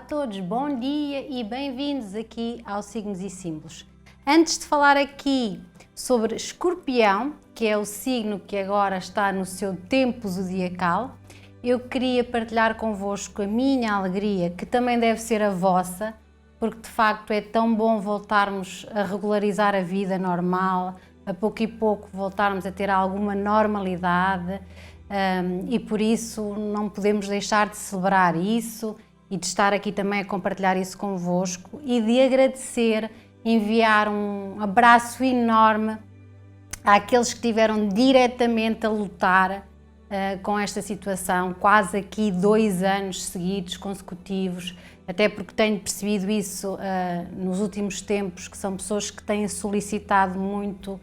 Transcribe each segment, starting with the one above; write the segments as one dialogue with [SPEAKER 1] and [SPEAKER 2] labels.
[SPEAKER 1] todos, bom dia e bem-vindos aqui ao Signos e Símbolos. Antes de falar aqui sobre Escorpião, que é o signo que agora está no seu tempo zodiacal, eu queria partilhar convosco a minha alegria, que também deve ser a vossa, porque de facto é tão bom voltarmos a regularizar a vida normal, a pouco e pouco voltarmos a ter alguma normalidade, e por isso não podemos deixar de celebrar isso e de estar aqui também a compartilhar isso convosco e de agradecer, enviar um abraço enorme àqueles que estiveram diretamente a lutar com esta situação, quase aqui 2 anos seguidos, consecutivos, até porque tenho percebido isso nos últimos tempos, que são pessoas que têm solicitado muito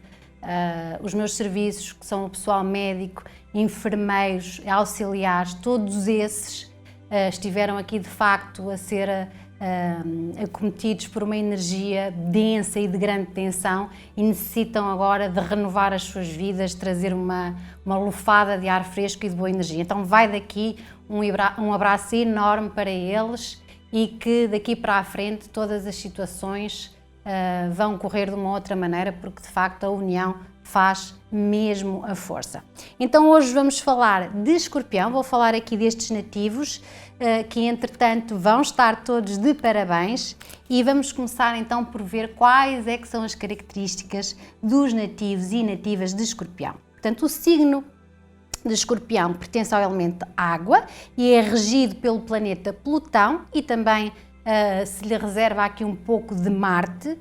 [SPEAKER 1] os meus serviços, que são o pessoal médico, enfermeiros, auxiliares, todos esses estiveram aqui de facto a ser acometidos por uma energia densa e de grande tensão e necessitam agora de renovar as suas vidas, trazer uma lufada de ar fresco e de boa energia. Então vai daqui um abraço enorme para eles e que daqui para a frente todas as situações vão correr de uma outra maneira, porque de facto a união faz mesmo a força. Então hoje vamos falar de Escorpião, vou falar aqui destes nativos que entretanto vão estar todos de parabéns e vamos começar então por ver quais é que são as características dos nativos e nativas de Escorpião. Portanto, o signo de Escorpião pertence ao elemento água e é regido pelo planeta Plutão e também se lhe reserva aqui um pouco de Marte,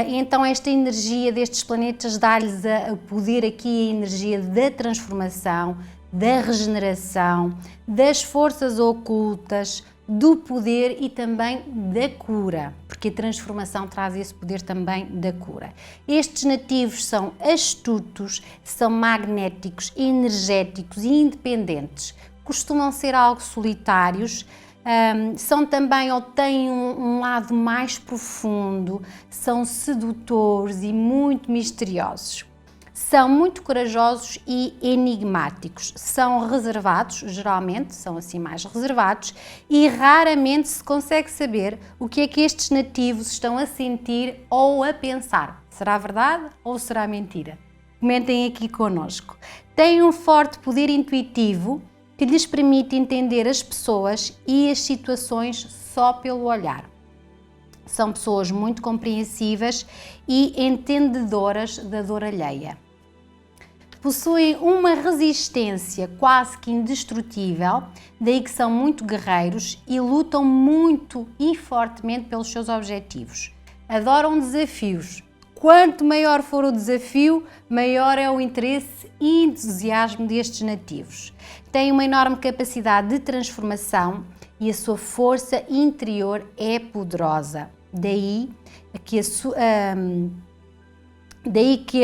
[SPEAKER 1] então esta energia destes planetas dá-lhes o poder aqui, a energia da transformação, da regeneração, das forças ocultas, do poder e também da cura, porque a transformação traz esse poder também da cura. Estes nativos são astutos, são magnéticos, energéticos e independentes, costumam ser algo solitários, são também ou têm um lado mais profundo, são sedutores e muito misteriosos. São muito corajosos e enigmáticos, são reservados, geralmente são assim mais reservados e raramente se consegue saber o que é que estes nativos estão a sentir ou a pensar. Será verdade ou será mentira? Comentem aqui connosco. Têm um forte poder intuitivo que lhes permite entender as pessoas e as situações só pelo olhar. São pessoas muito compreensivas e entendedoras da dor alheia. Possuem uma resistência quase que indestrutível, daí que são muito guerreiros e lutam muito e fortemente pelos seus objetivos. Adoram desafios. Quanto maior for o desafio, maior é o interesse e entusiasmo destes nativos. Têm uma enorme capacidade de transformação e a sua força interior é poderosa. Daí que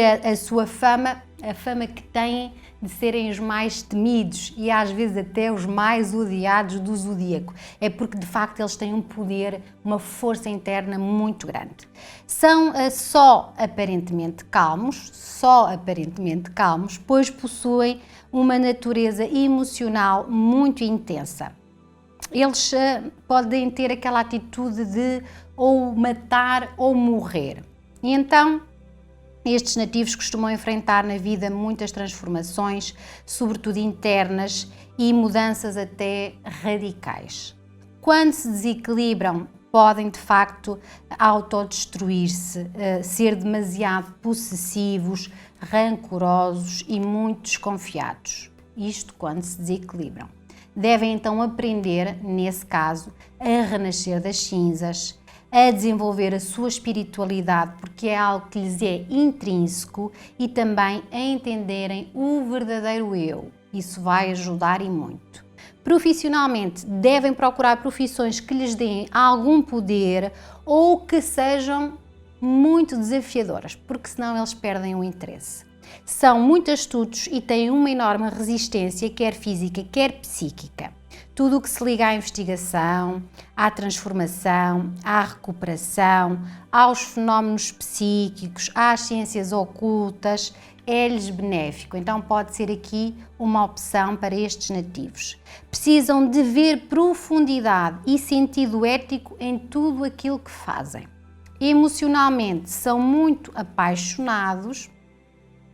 [SPEAKER 1] a sua fama, a fama que têm de serem os mais temidos e às vezes até os mais odiados do zodíaco. É porque de facto eles têm um poder, uma força interna muito grande. São só aparentemente calmos, pois possuem uma natureza emocional muito intensa. Eles podem ter aquela atitude de ou matar ou morrer. E então estes nativos costumam enfrentar na vida muitas transformações, sobretudo internas, e mudanças até radicais. Quando se desequilibram, podem de facto autodestruir-se, ser demasiado possessivos, rancorosos e muito desconfiados. Isto quando se desequilibram. Devem então aprender, nesse caso, a renascer das cinzas, a desenvolver a sua espiritualidade, porque é algo que lhes é intrínseco, e também a entenderem o verdadeiro eu. Isso vai ajudar e muito. Profissionalmente, devem procurar profissões que lhes deem algum poder ou que sejam muito desafiadoras, porque senão eles perdem o interesse. São muito astutos e têm uma enorme resistência, quer física, quer psíquica. tudo o que se liga à investigação, à transformação, à recuperação, aos fenómenos psíquicos, às ciências ocultas, é-lhes benéfico. Então pode ser aqui uma opção para estes nativos. Precisam de ver profundidade e sentido ético em tudo aquilo que fazem. Emocionalmente são muito apaixonados,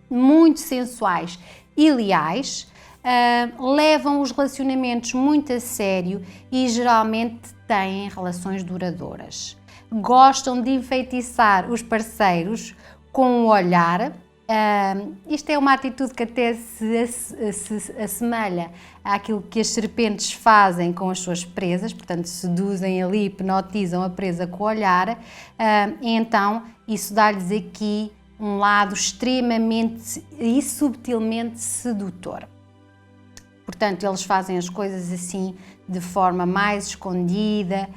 [SPEAKER 1] muito sensuais e leais, levam os relacionamentos muito a sério e geralmente têm relações duradouras. Gostam de enfeitiçar os parceiros com o olhar. Isto é uma atitude que até se assemelha àquilo que as serpentes fazem com as suas presas, portanto seduzem ali, hipnotizam a presa com o olhar, e então isso dá-lhes aqui um lado extremamente e subtilmente sedutor. Portanto, eles fazem as coisas assim de forma mais escondida,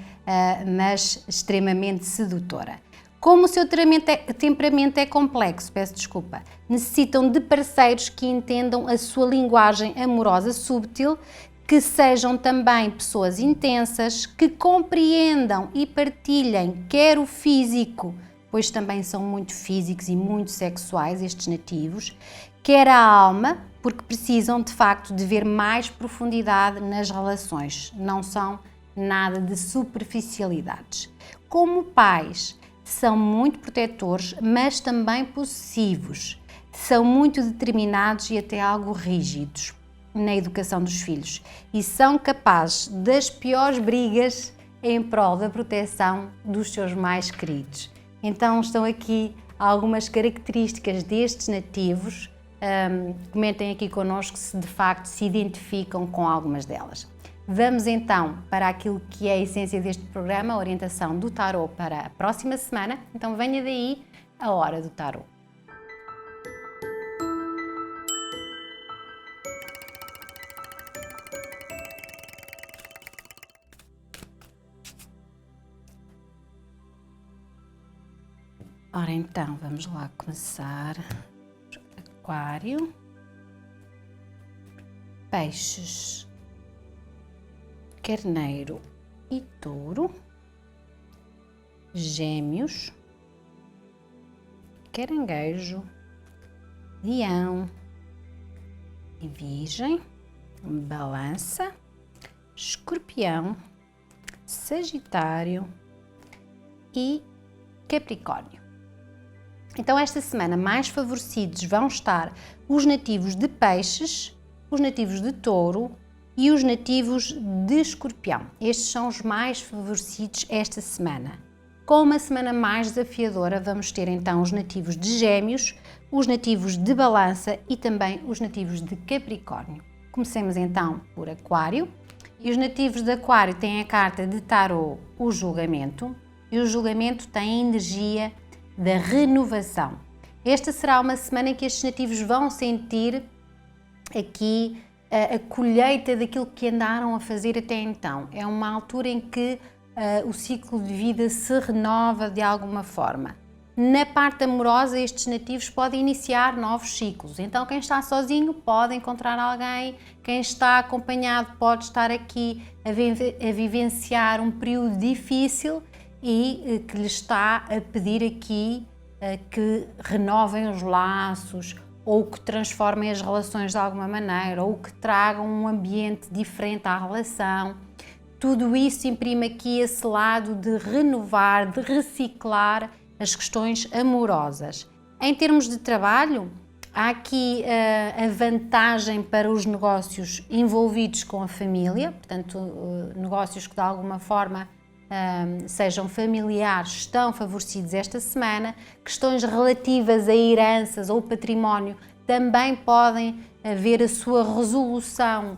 [SPEAKER 1] mas extremamente sedutora. Como o seu temperamento é complexo, peço desculpa, necessitam de parceiros que entendam a sua linguagem amorosa sútil, que sejam também pessoas intensas, que compreendam e partilhem quer o físico, pois também são muito físicos e muito sexuais estes nativos, quer a alma, porque precisam de facto de ver mais profundidade nas relações, não são nada de superficialidades. Como pais, são muito protetores, mas também possessivos, são muito determinados e até algo rígidos na educação dos filhos e são capazes das piores brigas em prol da proteção dos seus mais queridos. Então estão aqui algumas características destes nativos, comentem aqui connosco se de facto se identificam com algumas delas. Vamos então para aquilo que é a essência deste programa, a orientação do tarot para a próxima semana. Então venha daí a hora do tarot. Ora então, vamos lá começar. Aquário, Peixes, Carneiro e Touro, Gêmeos, Caranguejo, Leão e Virgem, Balança, Escorpião, Sagitário e Capricórnio. Então esta semana mais favorecidos vão estar os nativos de Peixes, os nativos de Touro e os nativos de Escorpião. Estes são os mais favorecidos esta semana. Com uma semana mais desafiadora vamos ter então os nativos de Gêmeos, os nativos de Balança e também os nativos de Capricórnio. Comecemos então por Aquário. E os nativos de Aquário têm a carta de tarot, o julgamento, e o julgamento tem a energia da renovação. Esta será uma semana em que estes nativos vão sentir aqui a colheita daquilo que andaram a fazer até então. É uma altura em que o ciclo de vida se renova de alguma forma. Na parte amorosa, estes nativos podem iniciar novos ciclos. Então, quem está sozinho pode encontrar alguém, quem está acompanhado pode estar aqui a vivenciar um período difícil e que lhe está a pedir aqui que renovem os laços ou que transformem as relações de alguma maneira ou que tragam um ambiente diferente à relação. Tudo isso imprime aqui esse lado de renovar, de reciclar as questões amorosas. Em termos de trabalho, há aqui a vantagem para os negócios envolvidos com a família, portanto, negócios que de alguma forma sejam familiares estão favorecidos esta semana. Questões relativas a heranças ou património também podem haver a sua resolução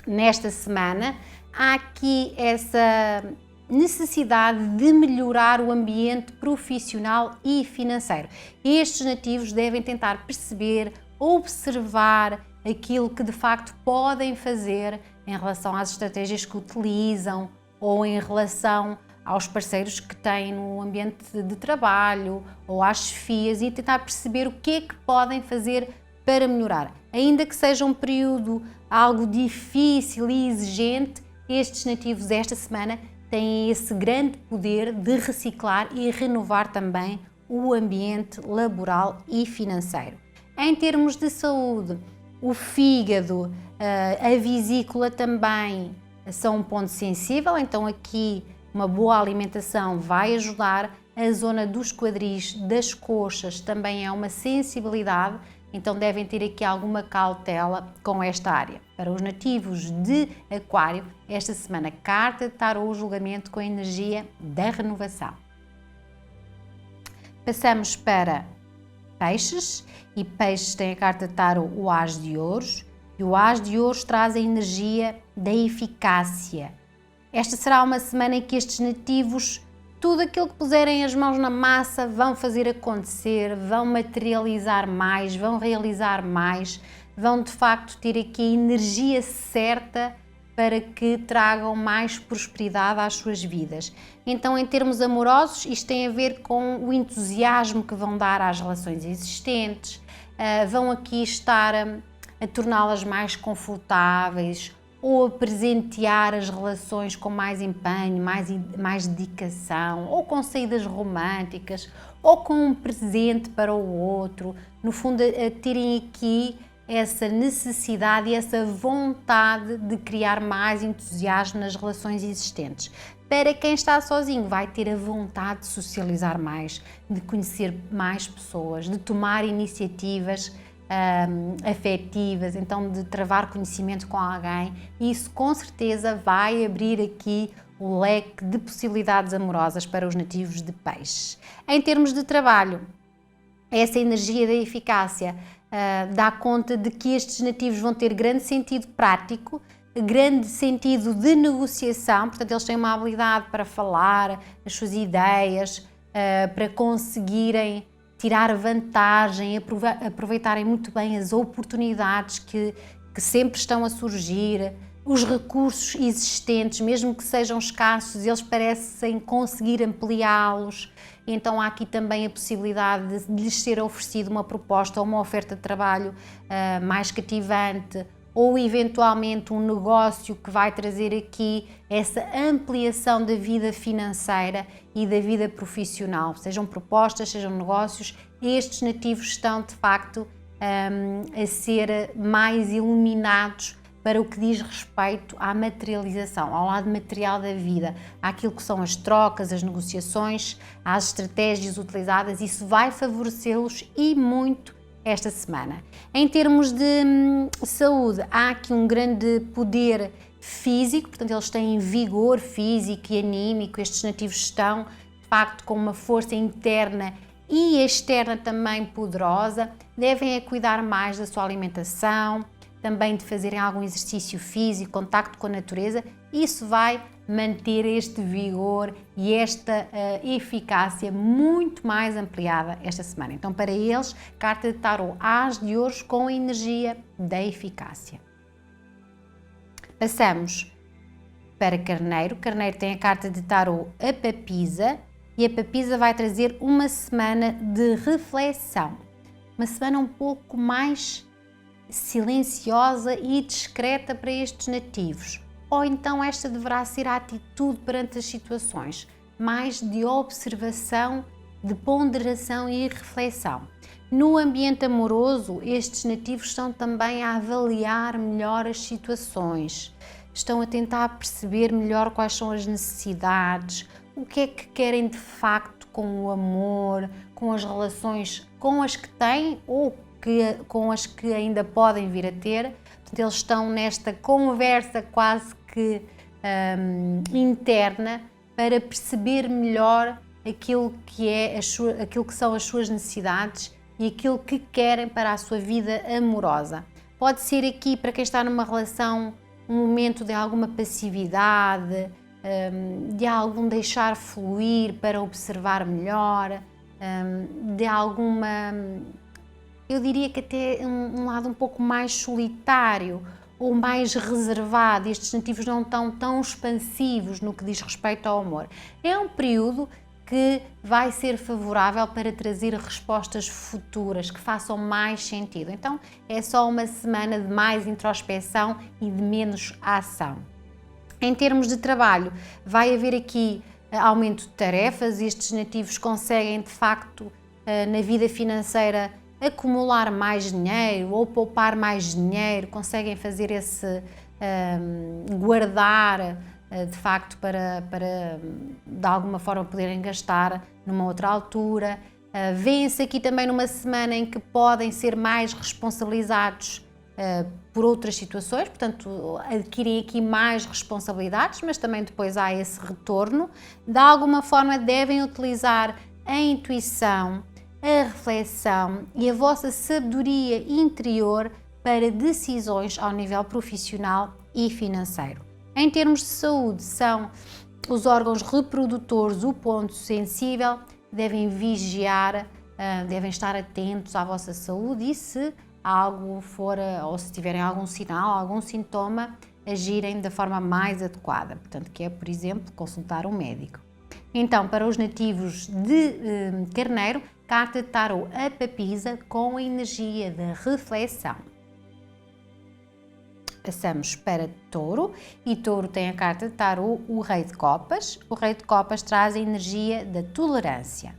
[SPEAKER 1] nesta semana. Há aqui essa necessidade de melhorar o ambiente profissional e financeiro. Estes nativos devem tentar perceber, observar aquilo que de facto podem fazer em relação às estratégias que utilizam ou em relação aos parceiros que têm no ambiente de trabalho ou às chefias e tentar perceber o que é que podem fazer para melhorar. Ainda que seja um período algo difícil e exigente, estes nativos esta semana têm esse grande poder de reciclar e renovar também o ambiente laboral e financeiro. Em termos de saúde, o fígado, a vesícula também são um ponto sensível, então aqui uma boa alimentação vai ajudar. A zona dos quadris, das coxas também é uma sensibilidade, então devem ter aqui alguma cautela com esta área. Para os nativos de Aquário, esta semana, carta de tarô, o julgamento com a energia da renovação. Passamos para Peixes, e Peixes tem a carta de tarô, o As de Ouros, e o As de Ouros traz a energia da eficácia. Esta será uma semana em que estes nativos, tudo aquilo que puserem as mãos na massa, vão fazer acontecer, vão materializar mais, vão realizar mais, vão de facto ter aqui a energia certa para que tragam mais prosperidade às suas vidas. Então, em termos amorosos, isto tem a ver com o entusiasmo que vão dar às relações existentes, vão aqui estar a torná-las mais confortáveis, ou a presentear as relações com mais empenho, mais dedicação, ou com saídas românticas, ou com um presente para o outro. No fundo, a terem aqui essa necessidade e essa vontade de criar mais entusiasmo nas relações existentes. Para quem está sozinho, vai ter a vontade de socializar mais, de conhecer mais pessoas, de tomar iniciativas afetivas, então de travar conhecimento com alguém. Isso com certeza vai abrir aqui o leque de possibilidades amorosas para os nativos de Peixes. Em termos de trabalho, essa energia da eficácia dá conta de que estes nativos vão ter grande sentido prático, grande sentido de negociação, portanto eles têm uma habilidade para falar as suas ideias, para conseguirem tirar vantagem, aproveitarem muito bem as oportunidades que sempre estão a surgir, os recursos existentes, mesmo que sejam escassos, eles parecem conseguir ampliá-los. Então há aqui também a possibilidade de lhes ser oferecida uma proposta ou uma oferta de trabalho mais cativante, ou eventualmente um negócio que vai trazer aqui essa ampliação da vida financeira e da vida profissional. Sejam propostas, sejam negócios, estes nativos estão de facto a ser mais iluminados para o que diz respeito à materialização, ao lado material da vida, àquilo que são as trocas, as negociações, às estratégias utilizadas. Isso vai favorecê-los e muito esta semana. Em termos de saúde, há aqui um grande poder físico, portanto eles têm vigor físico e anímico, estes nativos estão de facto com uma força interna e externa também poderosa, devem cuidar mais da sua alimentação, também de fazerem algum exercício físico, contacto com a natureza. Isso vai manter este vigor e esta eficácia muito mais ampliada esta semana. Então, para eles, carta de tarô As de Ouros com a energia da eficácia. Passamos para Carneiro. Carneiro tem a carta de tarô a Papisa, e a Papisa vai trazer uma semana de reflexão. Uma semana um pouco mais silenciosa e discreta para estes nativos. Ou então esta deverá ser a atitude perante as situações, mais de observação, de ponderação e reflexão. No ambiente amoroso, estes nativos estão também a avaliar melhor as situações, estão a tentar perceber melhor quais são as necessidades, o que é que querem de facto com o amor, com as relações, com as que têm ou com as que ainda podem vir a ter. Portanto, eles estão nesta conversa quase que interna para perceber melhor aquilo que são as suas necessidades e aquilo que querem para a sua vida amorosa. Pode ser aqui, para quem está numa relação, um momento de alguma passividade, de algum deixar fluir para observar melhor, de alguma, eu diria que até um lado um pouco mais solitário ou mais reservado. Estes nativos não estão tão expansivos no que diz respeito ao amor. É um período que vai ser favorável para trazer respostas futuras que façam mais sentido. Então é só uma semana de mais introspecção e de menos ação. Em termos de trabalho, vai haver aqui aumento de tarefas. Estes nativos conseguem de facto na vida financeira acumular mais dinheiro ou poupar mais dinheiro, conseguem fazer esse guardar de facto para de alguma forma poderem gastar numa outra altura. Vêem-se aqui também numa semana em que podem ser mais responsabilizados por outras situações, portanto adquirem aqui mais responsabilidades, mas também depois há esse retorno. De alguma forma devem utilizar a intuição, a reflexão e a vossa sabedoria interior para decisões ao nível profissional e financeiro. Em termos de saúde, são os órgãos reprodutores o ponto sensível, devem vigiar, devem estar atentos à vossa saúde e se algo for, ou se tiverem algum sinal, algum sintoma, agirem da forma mais adequada, portanto, que é, por exemplo, consultar um médico. Então, para os nativos de Carneiro, carta de tarô a papisa com a energia da reflexão. Passamos para Touro e Touro tem a carta de tarô o Rei de Copas. O Rei de Copas traz a energia da tolerância.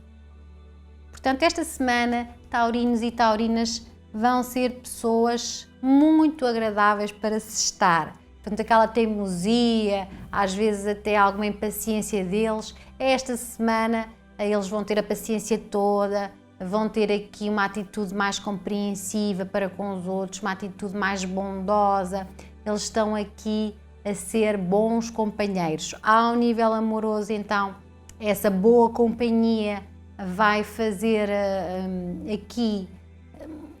[SPEAKER 1] Portanto, esta semana, taurinos e taurinas vão ser pessoas muito agradáveis para se estar. Portanto, aquela teimosia, às vezes até alguma impaciência deles, esta semana eles vão ter a paciência toda, vão ter aqui uma atitude mais compreensiva para com os outros, uma atitude mais bondosa, eles estão aqui a ser bons companheiros. Ao nível amoroso, então, essa boa companhia vai fazer aqui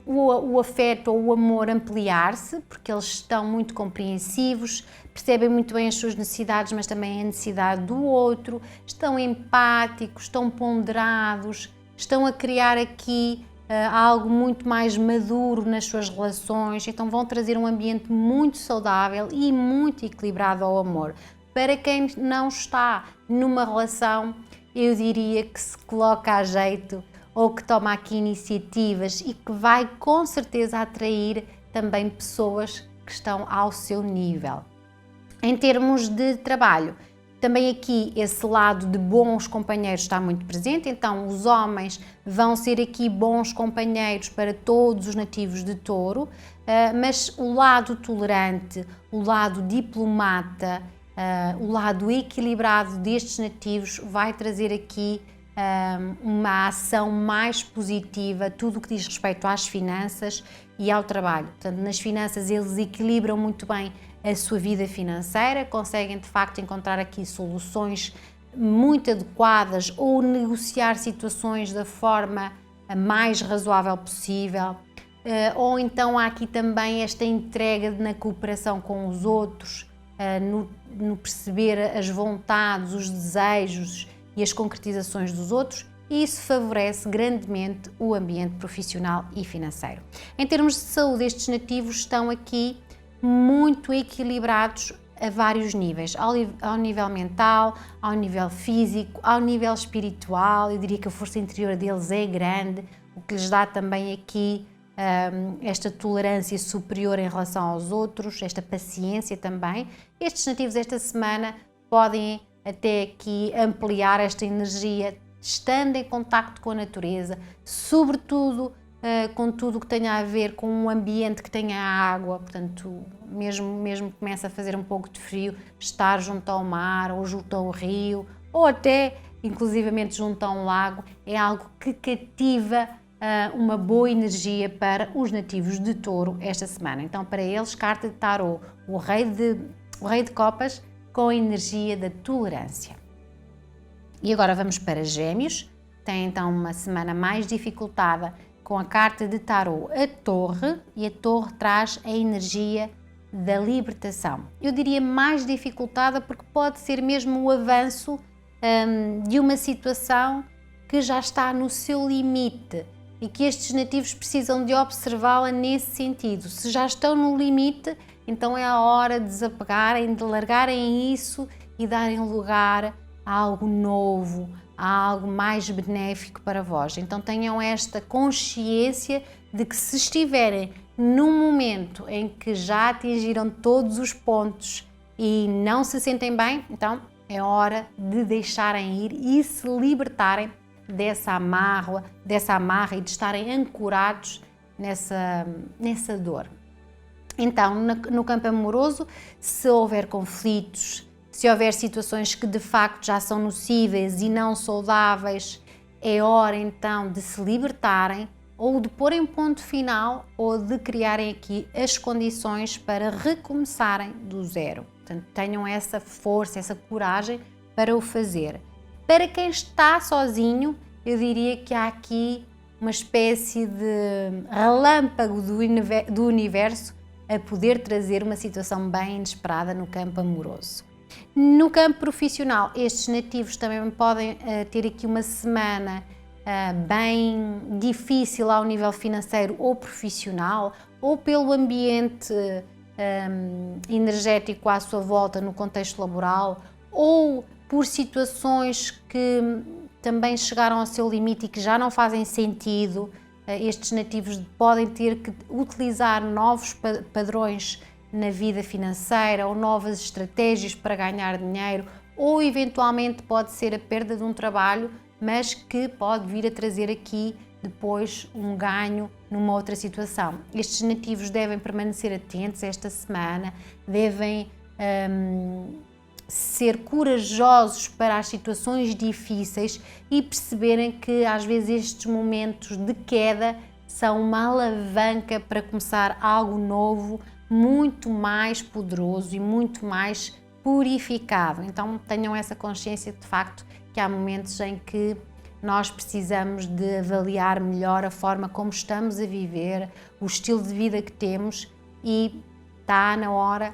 [SPEAKER 1] o afeto ou o amor ampliar-se, porque eles estão muito compreensivos, percebem muito bem as suas necessidades, mas também a necessidade do outro, estão empáticos, estão ponderados, estão a criar aqui algo muito mais maduro nas suas relações, então vão trazer um ambiente muito saudável e muito equilibrado ao amor. Para quem não está numa relação, eu diria que se coloca a jeito ou que toma aqui iniciativas e que vai com certeza atrair também pessoas que estão ao seu nível. Em termos de trabalho, também aqui esse lado de bons companheiros está muito presente, então os homens vão ser aqui bons companheiros para todos os nativos de Touro, mas o lado tolerante, o lado diplomata, o lado equilibrado destes nativos vai trazer aqui uma ação mais positiva, tudo o que diz respeito às finanças e ao trabalho. Portanto, nas finanças eles equilibram muito bem a sua vida financeira, conseguem de facto encontrar aqui soluções muito adequadas ou negociar situações da forma mais razoável possível, ou então há aqui também esta entrega na cooperação com os outros, no perceber as vontades, os desejos e as concretizações dos outros, e isso favorece grandemente o ambiente profissional e financeiro. Em termos de saúde, estes nativos estão aqui muito equilibrados a vários níveis, ao nível mental, ao nível físico, ao nível espiritual. Eu diria que a força interior deles é grande, o que lhes dá também aqui esta tolerância superior em relação aos outros, esta paciência também. Estes nativos esta semana podem até aqui ampliar esta energia, estando em contacto com a natureza, sobretudo com tudo o que tenha a ver com um ambiente que tenha água, portanto, mesmo que comece a fazer um pouco de frio, estar junto ao mar ou junto ao rio, ou até inclusivamente junto a um lago, é algo que cativa uma boa energia para os nativos de Touro esta semana. Então, para eles, carta de tarô, o Rei de Copas, com a energia da tolerância. E agora vamos para Gêmeos, tem então uma semana mais dificultada com a carta de tarô a Torre, e a Torre traz a energia da libertação. Eu diria mais dificultada porque pode ser mesmo o avanço de uma situação que já está no seu limite e que estes nativos precisam de observá-la nesse sentido. Se já estão no limite, então é a hora de desapegarem, de largarem isso e darem lugar a algo novo, a algo mais benéfico para vós. Então tenham esta consciência de que se estiverem num momento em que já atingiram todos os pontos e não se sentem bem, então é hora de deixarem ir e se libertarem dessa amarra e de estarem ancorados nessa dor. Então, no campo amoroso, se houver conflitos, se houver situações que de facto já são nocivas e não saudáveis, é hora então de se libertarem ou de porem ponto final ou de criarem aqui as condições para recomeçarem do zero. Portanto, tenham essa força, essa coragem para o fazer. Para quem está sozinho, eu diria que há aqui uma espécie de relâmpago do universo a poder trazer uma situação bem inesperada no campo amoroso. No campo profissional, estes nativos também podem ter aqui uma semana bem difícil ao nível financeiro ou profissional, ou pelo ambiente energético à sua volta no contexto laboral, ou por situações que também chegaram ao seu limite e que já não fazem sentido. Estes nativos podem ter que utilizar novos padrões na vida financeira ou novas estratégias para ganhar dinheiro, ou eventualmente pode ser a perda de um trabalho, mas que pode vir a trazer aqui depois um ganho numa outra situação. Estes nativos devem permanecer atentos esta semana, devem ser corajosos para as situações difíceis e perceberem que às vezes estes momentos de queda são uma alavanca para começar algo novo, muito mais poderoso e muito mais purificado. Então tenham essa consciência de facto que há momentos em que nós precisamos de avaliar melhor a forma como estamos a viver, o estilo de vida que temos e está na hora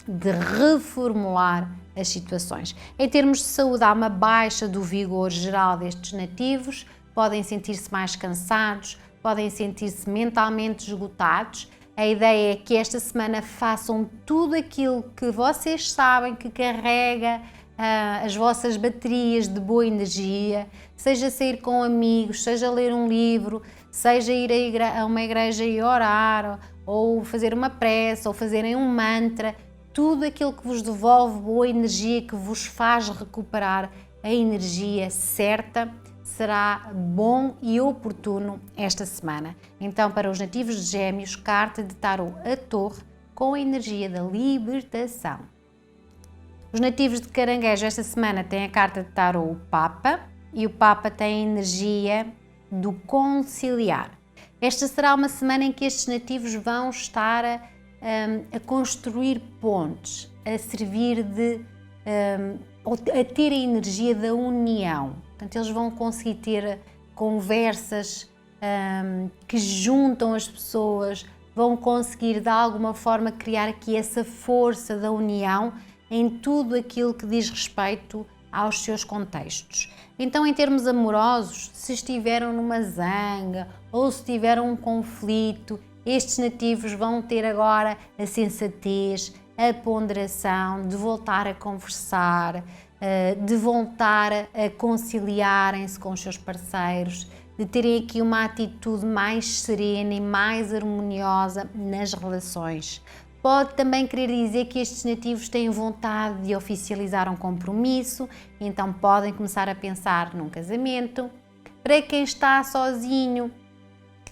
[SPEAKER 1] de reformular as situações. Em termos de saúde, há uma baixa do vigor geral destes nativos, podem sentir-se mais cansados, podem sentir-se mentalmente esgotados. A ideia é que esta semana façam tudo aquilo que vocês sabem que carrega as vossas baterias de boa energia, seja sair com amigos, seja ler um livro, seja ir a uma igreja e orar, ou fazer uma prece, ou fazerem um mantra, tudo aquilo que vos devolve boa energia, que vos faz recuperar a energia certa, será bom e oportuno esta semana. Então, para os nativos de Gêmeos, carta de tarô a Torre com a energia da libertação. Os nativos de Caranguejo esta semana têm a carta de tarô o Papa e o Papa tem a energia do conciliar. Esta será uma semana em que estes nativos vão estar a construir pontes, a servir a ter a energia da união. Portanto, eles vão conseguir ter conversas que juntam as pessoas, vão conseguir de alguma forma criar aqui essa força da união em tudo aquilo que diz respeito aos seus contextos. Então, em termos amorosos, se estiveram numa zanga ou se tiveram um conflito, estes nativos vão ter agora a sensatez, a ponderação de voltar a conversar, de voltar a conciliarem-se com os seus parceiros, de terem aqui uma atitude mais serena e mais harmoniosa nas relações. Pode também querer dizer que estes nativos têm vontade de oficializar um compromisso, então podem começar a pensar num casamento. Para quem está sozinho,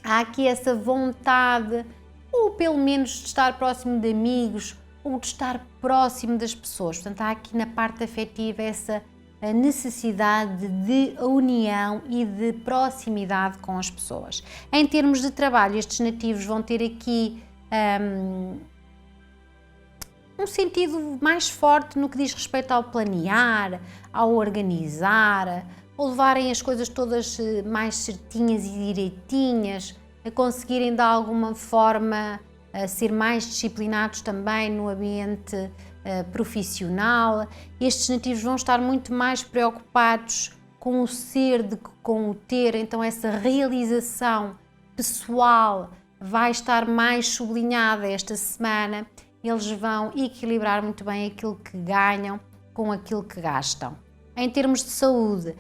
[SPEAKER 1] há aqui essa vontade, ou pelo menos de estar próximo de amigos, ou de estar próximo das pessoas. Portanto, há aqui na parte afetiva essa necessidade de união e de proximidade com as pessoas. Em termos de trabalho, estes nativos vão ter aqui um sentido mais forte no que diz respeito ao planear, ao organizar, ou levarem as coisas todas mais certinhas e direitinhas, a conseguirem de alguma forma ser mais disciplinados também no ambiente profissional. Estes nativos vão estar muito mais preocupados com o ser do que com o ter, então essa realização pessoal vai estar mais sublinhada esta semana. Eles vão equilibrar muito bem aquilo que ganham com aquilo que gastam. Em termos de saúde,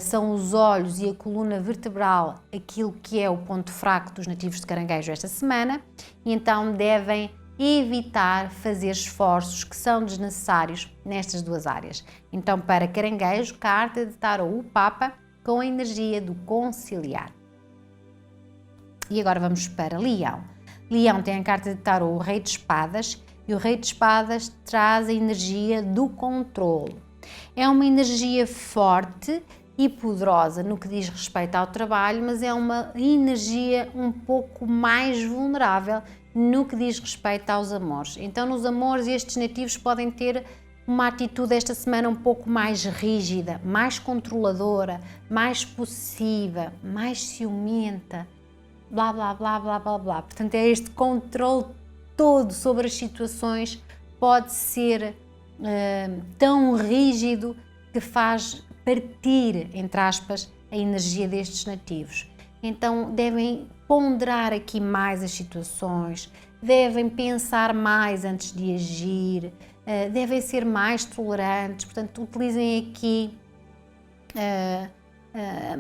[SPEAKER 1] são os olhos e a coluna vertebral aquilo que é o ponto fraco dos nativos de Caranguejo esta semana, e então devem evitar fazer esforços que são desnecessários nestas duas áreas. Então, para Caranguejo, carta de tarô o Papa com a energia do conciliar. E agora vamos para Leão. Leão tem a carta de tarô o Rei de Espadas, e o Rei de Espadas traz a energia do controle. É uma energia forte e poderosa no que diz respeito ao trabalho, mas é uma energia um pouco mais vulnerável no que diz respeito aos amores. Então, nos amores, estes nativos podem ter uma atitude esta semana um pouco mais rígida, mais controladora, mais possessiva, mais ciumenta, blá blá blá blá blá blá. Portanto, é este controle todo sobre as situações, pode ser tão rígido que faz partir, entre aspas, a energia destes nativos. Então devem ponderar aqui mais as situações, devem pensar mais antes de agir, devem ser mais tolerantes, portanto utilizem aqui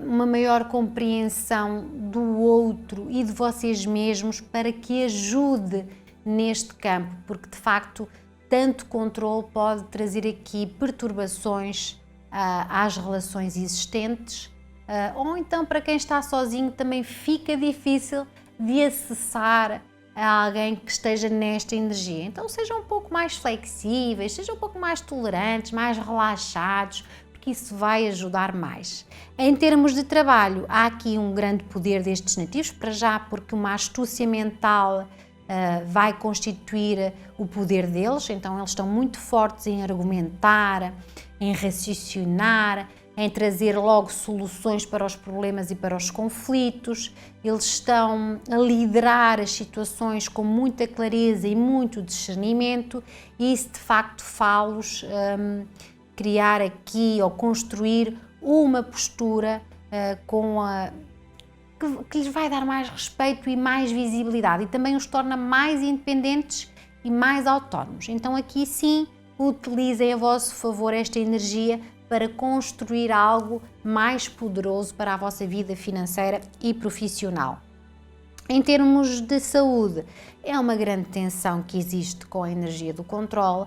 [SPEAKER 1] uma maior compreensão do outro e de vocês mesmos para que ajude neste campo, porque de facto tanto controle pode trazer aqui perturbações às relações existentes, ou então para quem está sozinho também fica difícil de acessar a alguém que esteja nesta energia. Então sejam um pouco mais flexíveis, sejam um pouco mais tolerantes, mais relaxados, porque isso vai ajudar mais. Em termos de trabalho, há aqui um grande poder destes nativos, para já porque uma astúcia mental vai constituir o poder deles, então eles estão muito fortes em argumentar, em raciocinar, em trazer logo soluções para os problemas e para os conflitos. Eles estão a liderar as situações com muita clareza e muito discernimento, e isso de facto faz-los criar aqui ou construir uma postura que lhes vai dar mais respeito e mais visibilidade, e também os torna mais independentes e mais autónomos. Então aqui sim, utilizem a vosso favor esta energia para construir algo mais poderoso para a vossa vida financeira e profissional. Em termos de saúde, é uma grande tensão que existe com a energia do controle,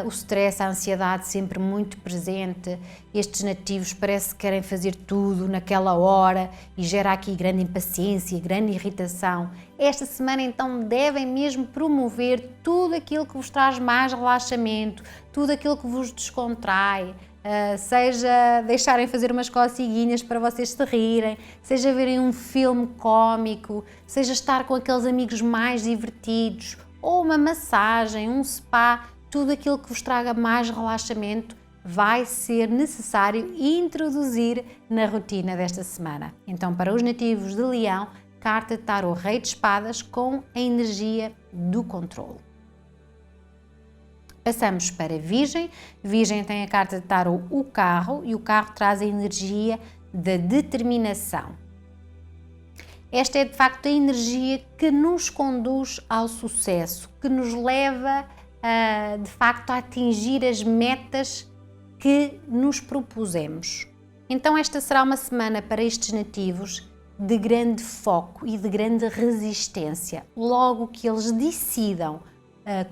[SPEAKER 1] o stress, a ansiedade sempre muito presente. Estes nativos parece que querem fazer tudo naquela hora e gera aqui grande impaciência, grande irritação. Esta semana então devem mesmo promover tudo aquilo que vos traz mais relaxamento, tudo aquilo que vos descontrai, seja deixarem fazer umas coceguinhas para vocês se rirem, seja verem um filme cómico, seja estar com aqueles amigos mais divertidos, ou uma massagem, um spa. Tudo aquilo que vos traga mais relaxamento vai ser necessário introduzir na rotina desta semana. Então, para os nativos de Leão, carta de tarô Rei de Espadas com a energia do controle. Passamos para Virgem. Virgem tem a carta de tarô o Carro, e o Carro traz a energia da determinação. Esta é de facto a energia que nos conduz ao sucesso, que nos leva de facto a atingir as metas que nos propusemos. Então esta será uma semana para estes nativos de grande foco e de grande resistência. Logo que eles decidam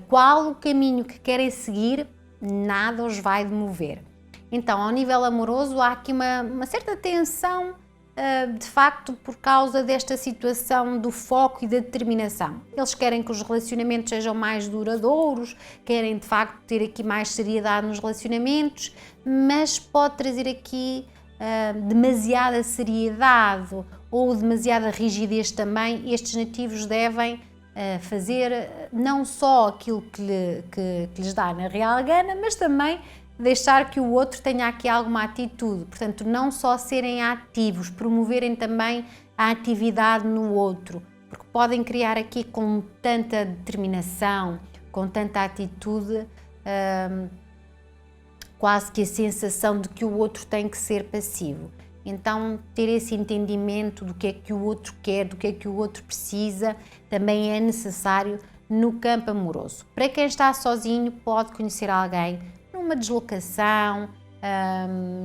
[SPEAKER 1] qual o caminho que querem seguir, nada os vai demover. Então, ao nível amoroso, há aqui uma certa tensão, de facto, por causa desta situação do foco e da determinação. Eles querem que os relacionamentos sejam mais duradouros, querem de facto ter aqui mais seriedade nos relacionamentos, mas pode trazer aqui demasiada seriedade ou demasiada rigidez também. Estes nativos devem fazer não só aquilo que lhes dá na real gana, mas também deixar que o outro tenha aqui alguma atitude. Portanto, não só serem ativos, promoverem também a atividade no outro, porque podem criar aqui com tanta determinação, com tanta atitude, quase que a sensação de que o outro tem que ser passivo. Então, ter esse entendimento do que é que o outro quer, do que é que o outro precisa, também é necessário no campo amoroso. Para quem está sozinho, pode conhecer alguém numa deslocação,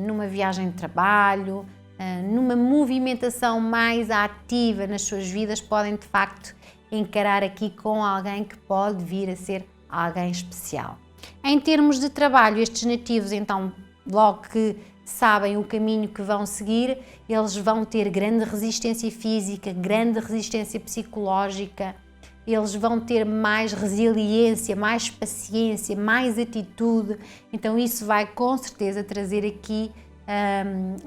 [SPEAKER 1] numa viagem de trabalho, numa movimentação mais ativa nas suas vidas, podem de facto encarar aqui com alguém que pode vir a ser alguém especial. Em termos de trabalho, estes nativos, então, logo que sabem o caminho que vão seguir, eles vão ter grande resistência física, grande resistência psicológica, eles vão ter mais resiliência, mais paciência, mais atitude. Então isso vai com certeza trazer aqui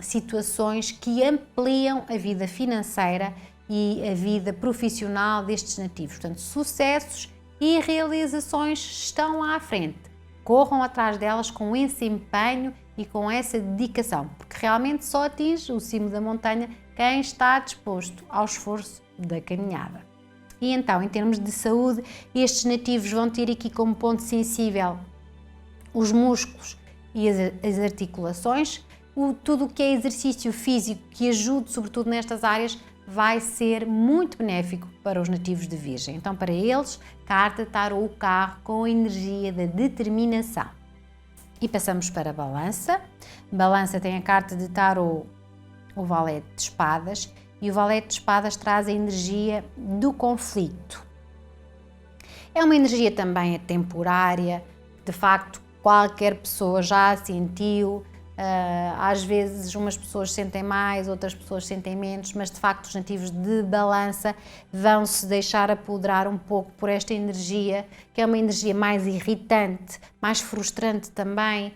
[SPEAKER 1] situações que ampliam a vida financeira e a vida profissional destes nativos. Portanto, sucessos e realizações estão lá à frente. Corram atrás delas com esse empenho e com essa dedicação, porque realmente só atinge o cimo da montanha quem está disposto ao esforço da caminhada. E então, em termos de saúde, estes nativos vão ter aqui como ponto sensível os músculos e as articulações. Tudo o que é exercício físico que ajude, sobretudo nestas áreas, vai ser muito benéfico para os nativos de Virgem. Então, para eles, carta tarô o carro com a energia da determinação. E passamos para a balança. Balança tem a carta de tarô, o valete de espadas, e o valete de espadas traz a energia do conflito. É uma energia também temporária, de facto qualquer pessoa já a sentiu, às vezes umas pessoas sentem mais, outras pessoas sentem menos, mas de facto os nativos de balança vão se deixar apoderar um pouco por esta energia, que é uma energia mais irritante, mais frustrante também.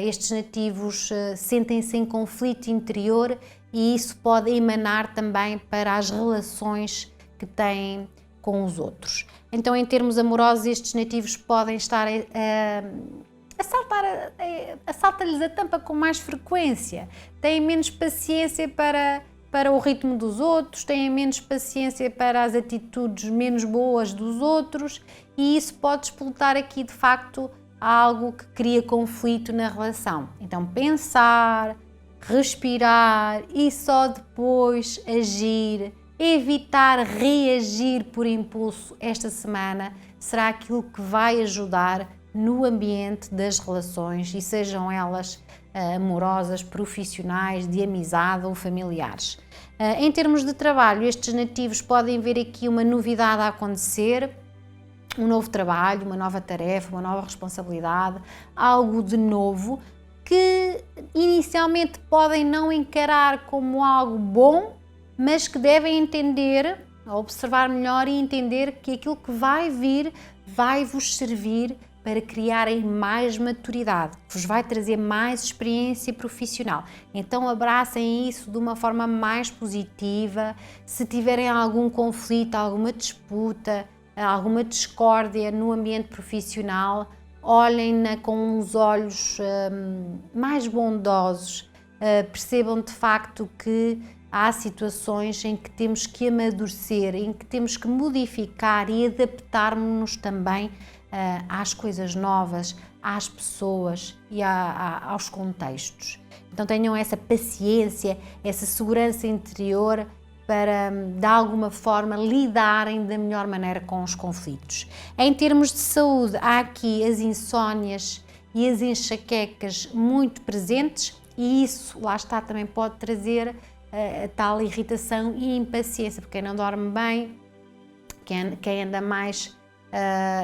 [SPEAKER 1] Estes nativos sentem-se em conflito interior e isso pode emanar também para as relações que têm com os outros. Então, em termos amorosos, estes nativos podem estar a saltar-lhes a tampa com mais frequência, têm menos paciência para o ritmo dos outros, têm menos paciência para as atitudes menos boas dos outros e isso pode explotar aqui de facto algo que cria conflito na relação. Então pensar, respirar e só depois agir, evitar reagir por impulso esta semana será aquilo que vai ajudar no ambiente das relações e sejam elas amorosas, profissionais, de amizade ou familiares. Em termos de trabalho, estes nativos podem ver aqui uma novidade a acontecer, um novo trabalho, uma nova tarefa, uma nova responsabilidade, algo de novo que inicialmente podem não encarar como algo bom, mas que devem entender, observar melhor e entender que aquilo que vai vir vai vos servir para criarem mais maturidade, que vos vai trazer mais experiência profissional. Então abracem isso de uma forma mais positiva. Se tiverem algum conflito, alguma disputa, alguma discórdia no ambiente profissional, olhem-na com uns olhos mais bondosos, percebam de facto que há situações em que temos que amadurecer, em que temos que modificar e adaptarmos-nos também às coisas novas, às pessoas e aos contextos. Então tenham essa paciência, essa segurança interior para, de alguma forma, lidarem da melhor maneira com os conflitos. Em termos de saúde, há aqui as insónias e as enxaquecas muito presentes e isso, lá está, também pode trazer a tal irritação e impaciência, porque quem não dorme bem, quem anda mais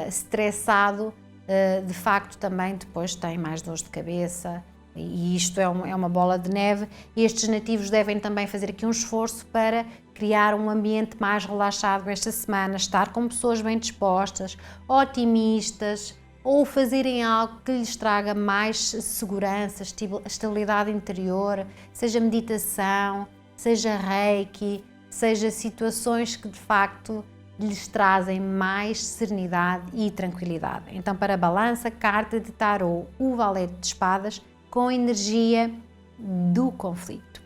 [SPEAKER 1] estressado, de facto também depois tem mais dores de cabeça e isto é uma bola de neve. Estes nativos devem também fazer aqui um esforço para criar um ambiente mais relaxado esta semana, estar com pessoas bem dispostas, otimistas ou fazerem algo que lhes traga mais segurança, estabilidade interior, seja meditação, seja reiki, seja situações que de facto lhes trazem mais serenidade e tranquilidade. Então, para a balança, carta de tarô, o valete de espadas, com a energia do conflito.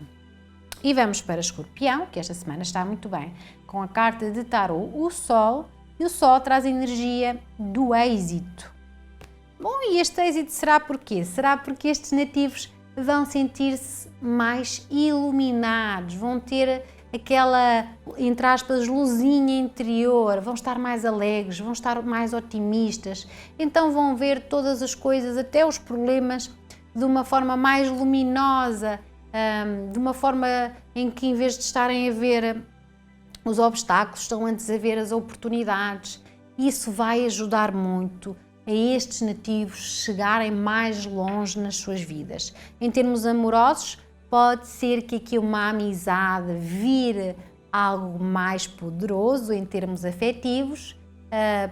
[SPEAKER 1] E vamos para Escorpião, que esta semana está muito bem, com a carta de tarô, o Sol, e o Sol traz a energia do êxito. Bom, e este êxito será porquê? Será porque estes nativos vão sentir-se mais iluminados, vão ter aquela, entre aspas, luzinha interior, vão estar mais alegres, vão estar mais otimistas, então vão ver todas as coisas, até os problemas, de uma forma mais luminosa, de uma forma em que, em vez de estarem a ver os obstáculos, estão antes a ver as oportunidades. Isso vai ajudar muito a estes nativos chegarem mais longe nas suas vidas. Em termos amorosos, pode ser que aqui uma amizade vire algo mais poderoso em termos afetivos.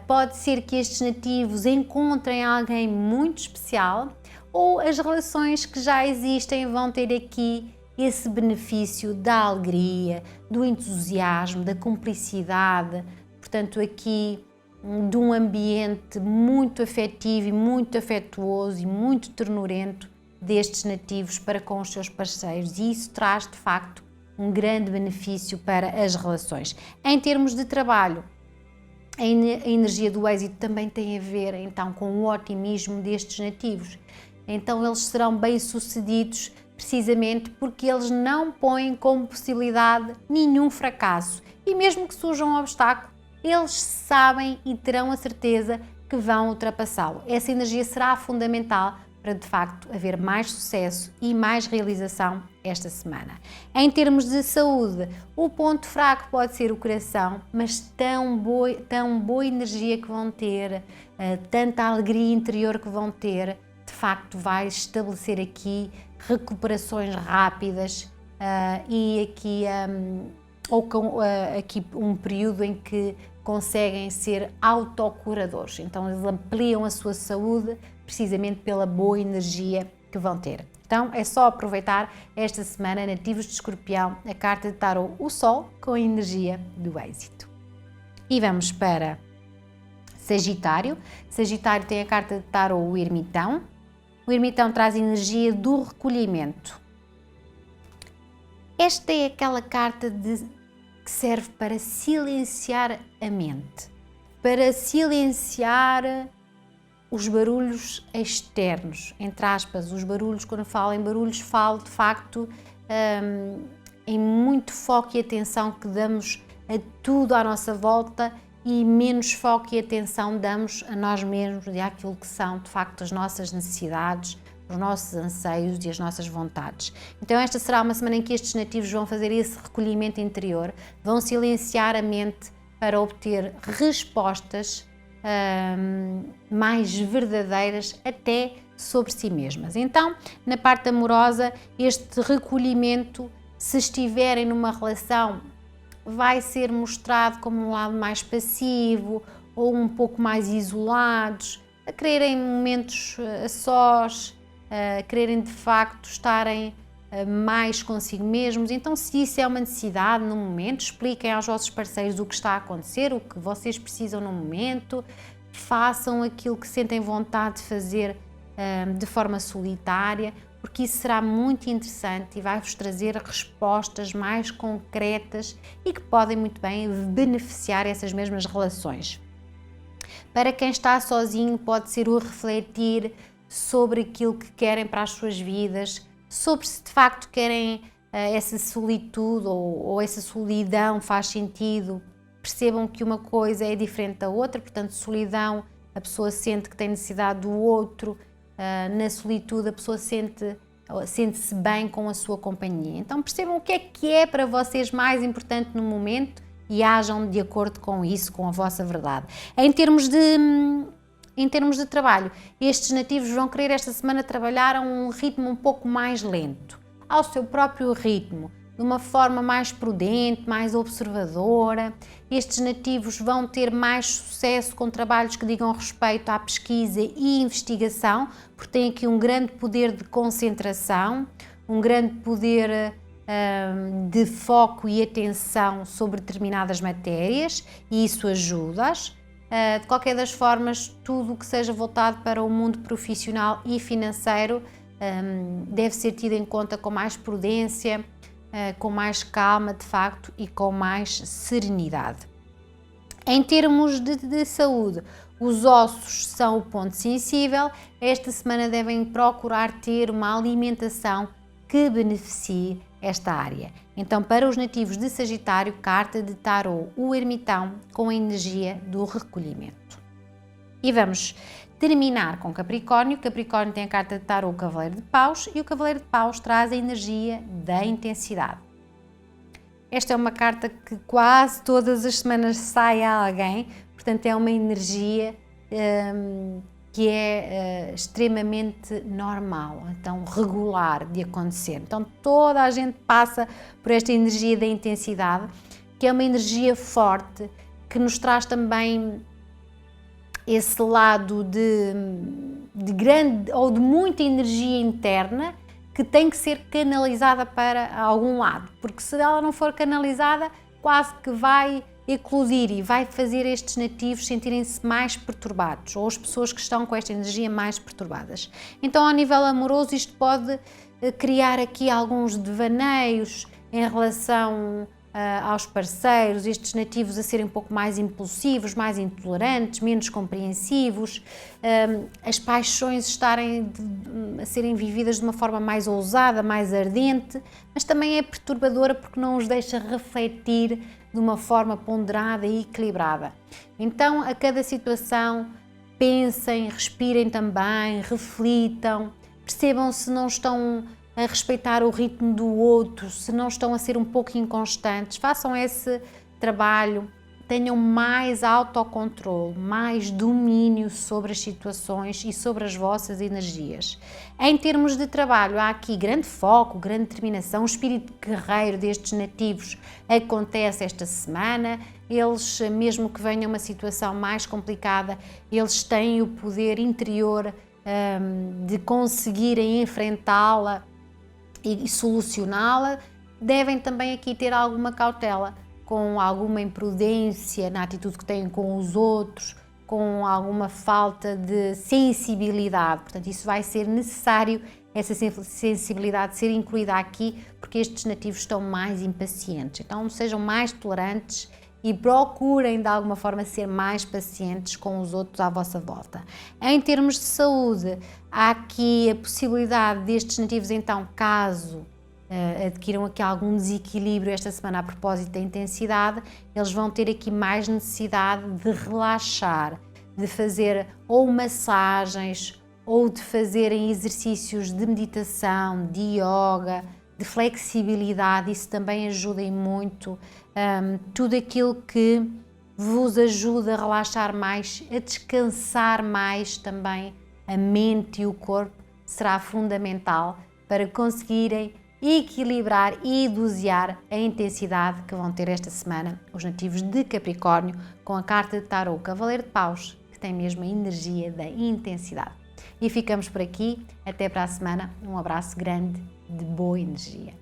[SPEAKER 1] Pode ser que estes nativos encontrem alguém muito especial, ou as relações que já existem vão ter aqui esse benefício da alegria, do entusiasmo, da cumplicidade, portanto aqui de um ambiente muito afetivo e muito afetuoso e muito ternurento destes nativos para com os seus parceiros, e isso traz de facto um grande benefício para as relações. Em termos de trabalho, a energia do êxito também tem a ver então com o otimismo destes nativos. Então eles serão bem-sucedidos precisamente porque eles não põem como possibilidade nenhum fracasso, e mesmo que surja um obstáculo, eles sabem e terão a certeza que vão ultrapassá-lo. Essa energia será fundamental para de facto haver mais sucesso e mais realização esta semana. Em termos de saúde, o ponto fraco pode ser o coração, mas tão boa energia que vão ter, tanta alegria interior que vão ter, de facto vai estabelecer aqui recuperações rápidas e aqui um período em que conseguem ser autocuradores. Então eles ampliam a sua saúde precisamente pela boa energia que vão ter. Então é só aproveitar esta semana, nativos de Escorpião, a carta de tarô, o Sol, com a energia do êxito. E vamos para Sagitário. Sagitário tem a carta de tarô, o Ermitão. O Ermitão traz energia do recolhimento. Esta é aquela carta que serve para silenciar a mente, para silenciar os barulhos externos, entre aspas, os barulhos, quando falo em barulhos, falo de facto em muito foco e atenção que damos a tudo à nossa volta e menos foco e atenção damos a nós mesmos e àquilo que são de facto as nossas necessidades, os nossos anseios e as nossas vontades. Então esta será uma semana em que estes nativos vão fazer esse recolhimento interior, vão silenciar a mente para obter respostas mais verdadeiras até sobre si mesmas. Então, na parte amorosa, este recolhimento, se estiverem numa relação, vai ser mostrado como um lado mais passivo ou um pouco mais isolados, a quererem momentos a sós, a quererem de facto estarem mais consigo mesmos. Então, se isso é uma necessidade no momento, expliquem aos vossos parceiros o que está a acontecer, o que vocês precisam no momento, façam aquilo que sentem vontade de fazer de forma solitária, porque isso será muito interessante e vai-vos trazer respostas mais concretas e que podem muito bem beneficiar essas mesmas relações. Para quem está sozinho, pode ser o refletir sobre aquilo que querem para as suas vidas, sobre se de facto querem essa solitude ou essa solidão faz sentido. Percebam que uma coisa é diferente da outra, portanto, solidão, a pessoa sente que tem necessidade do outro, na solitude a pessoa sente-se bem com a sua companhia. Então percebam o que é para vocês mais importante no momento e ajam de acordo com isso, com a vossa verdade. Em termos de trabalho, estes nativos vão querer esta semana trabalhar a um ritmo um pouco mais lento, ao seu próprio ritmo, de uma forma mais prudente, mais observadora. Estes nativos vão ter mais sucesso com trabalhos que digam respeito à pesquisa e investigação, porque têm aqui um grande poder de concentração, um grande poder de foco e atenção sobre determinadas matérias, e isso ajuda-as. De qualquer das formas, tudo o que seja voltado para o mundo profissional e financeiro deve ser tido em conta com mais prudência, com mais calma de facto e com mais serenidade. Em termos de saúde, os ossos são o ponto sensível. Esta semana devem procurar ter uma alimentação que beneficie esta área. Então, para os nativos de Sagitário, carta de tarô, o Ermitão, com a energia do recolhimento. E vamos terminar com Capricórnio. Capricórnio tem a carta de tarô, o Cavaleiro de Paus, e o Cavaleiro de Paus traz a energia da intensidade. Esta é uma carta que quase todas as semanas sai a alguém, portanto é uma energia que é extremamente normal, então regular de acontecer. Então toda a gente passa por esta energia da intensidade, que é uma energia forte, que nos traz também esse lado de grande ou de muita energia interna, que tem que ser canalizada para algum lado, porque se ela não for canalizada, quase que vai eclodir e vai fazer estes nativos sentirem-se mais perturbados, ou as pessoas que estão com esta energia mais perturbadas. Então, ao nível amoroso, isto pode criar aqui alguns devaneios em relação aos parceiros, estes nativos a serem um pouco mais impulsivos, mais intolerantes, menos compreensivos, as paixões a serem vividas de uma forma mais ousada, mais ardente, mas também é perturbadora porque não os deixa refletir de uma forma ponderada e equilibrada. Então, a cada situação, pensem, respirem também, reflitam, percebam se não estão a respeitar o ritmo do outro, se não estão a ser um pouco inconstantes, façam esse trabalho, tenham mais autocontrole, mais domínio sobre as situações e sobre as vossas energias. Em termos de trabalho, há aqui grande foco, grande determinação, o espírito guerreiro destes nativos acontece esta semana. Eles, mesmo que venha uma situação mais complicada, eles têm o poder interior de conseguirem enfrentá-la e solucioná-la. Devem também aqui ter alguma cautela, com alguma imprudência na atitude que têm com os outros, com alguma falta de sensibilidade. Portanto, isso vai ser necessário, essa sensibilidade ser incluída aqui, porque estes nativos estão mais impacientes. Então, sejam mais tolerantes e procurem de alguma forma ser mais pacientes com os outros à vossa volta. Em termos de saúde, há aqui a possibilidade destes nativos, então, caso adquiram aqui algum desequilíbrio esta semana a propósito da intensidade, eles vão ter aqui mais necessidade de relaxar, de fazer ou massagens ou de fazerem exercícios de meditação, de yoga, de flexibilidade. Isso também ajuda muito. Tudo aquilo que vos ajuda a relaxar mais, a descansar mais também a mente e o corpo, será fundamental para conseguirem equilibrar e dosear a intensidade que vão ter esta semana os nativos de Capricórnio, com a carta de tarô Cavaleiro de Paus, que tem mesmo a energia da intensidade. E ficamos por aqui, até para a semana, um abraço grande de boa energia.